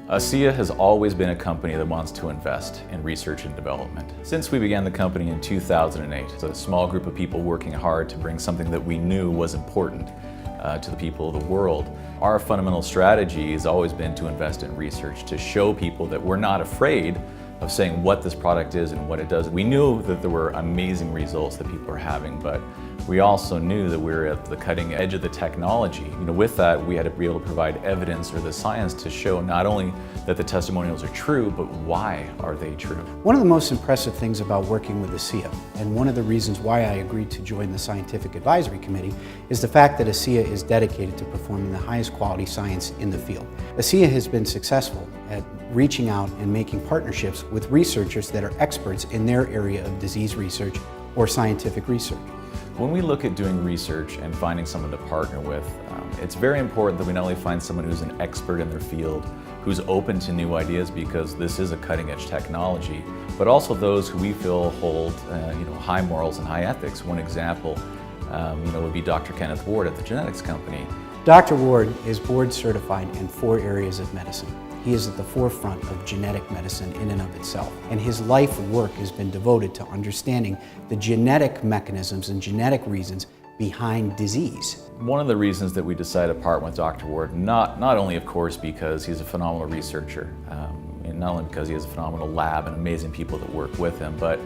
ASEA has always been a company that wants to invest in research and development. Since we began the company in 2008, it's a small group of people working hard to bring something that we knew was important to the people of the world. Our fundamental strategy has always been to invest in research, to show people that we're not afraid of saying what this product is and what it does. We knew that there were amazing results that people are having, but we also knew that we were at the cutting edge of the technology. With that, we had to be able to provide evidence or the science to show not only that the testimonials are true, but why are they true? One of the most impressive things about working with ASEA, and one of the reasons why I agreed to join the Scientific Advisory Committee, is the fact that ASEA is dedicated to performing the highest quality science in the field. ASEA has been successful at reaching out and making partnerships with researchers that are experts in their area of disease research or scientific research. When we look at doing research and finding someone to partner with, it's very important that we not only find someone who's an expert in their field, who's open to new ideas because this is a cutting-edge technology, but also those who we feel hold high morals and high ethics. One example would be Dr. Kenneth Ward at the genetics company. Dr. Ward is board certified in 4 areas of medicine. He is at the forefront of genetic medicine in and of itself, and his life work has been devoted to understanding the genetic mechanisms and genetic reasons behind disease. One of the reasons that we decided to partner with Dr. Ward, not only of course because he's a phenomenal researcher, and not only because he has a phenomenal lab and amazing people that work with him, but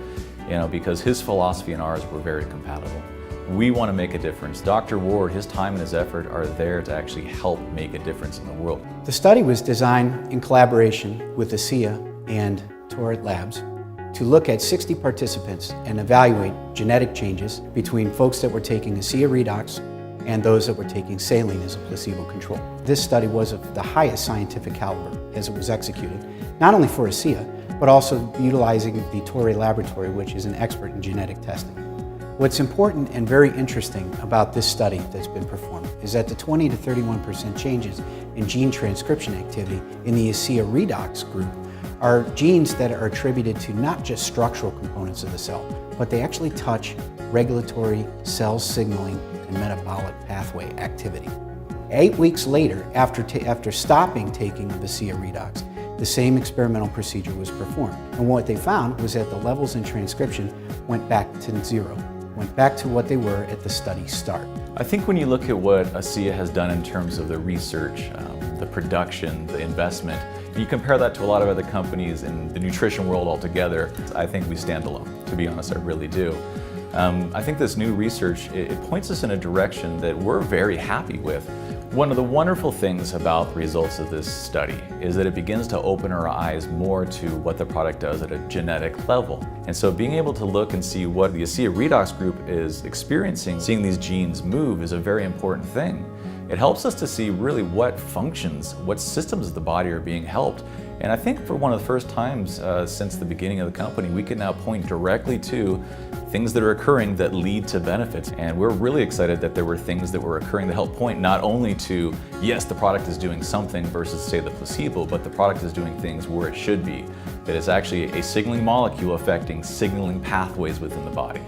because his philosophy and ours were very compatible. We want to make a difference. Dr. Ward, his time and his effort are there to actually help make a difference in the world. The study was designed in collaboration with ASEA and Torit Labs to look at 60 participants and evaluate genetic changes between folks that were taking ASEA Redox and those that were taking saline as a placebo control. This study was of the highest scientific caliber as it was executed, not only for ASEA, but also utilizing the Torit Laboratory, which is an expert in genetic testing. What's important and very interesting about this study that's been performed is that the 20 to 31% changes in gene transcription activity in the ASEA Redox group are genes that are attributed to not just structural components of the cell, but they actually touch regulatory, cell signaling, and metabolic pathway activity. 8 weeks later, after stopping taking of ASEA Redox, the same experimental procedure was performed. And what they found was that the levels in transcription went back to zero. Went back to what they were at the study start. I think when you look at what ASEA has done in terms of the research, the production, the investment, you compare that to a lot of other companies in the nutrition world altogether, I think we stand alone. To be honest, I really do. I think this new research, it points us in a direction that we're very happy with. One of the wonderful things about the results of this study is that it begins to open our eyes more to what the product does at a genetic level. And so being able to look and see what the ASEA Redox group is experiencing, seeing these genes move is a very important thing. It helps us to see really what functions, what systems of the body are being helped. And I think for one of the first times since the beginning of the company, we can now point directly to things that are occurring that lead to benefits. And we're really excited that there were things that were occurring that help point not only to, yes, the product is doing something versus say the placebo, but the product is doing things where it should be. That it's actually a signaling molecule affecting signaling pathways within the body.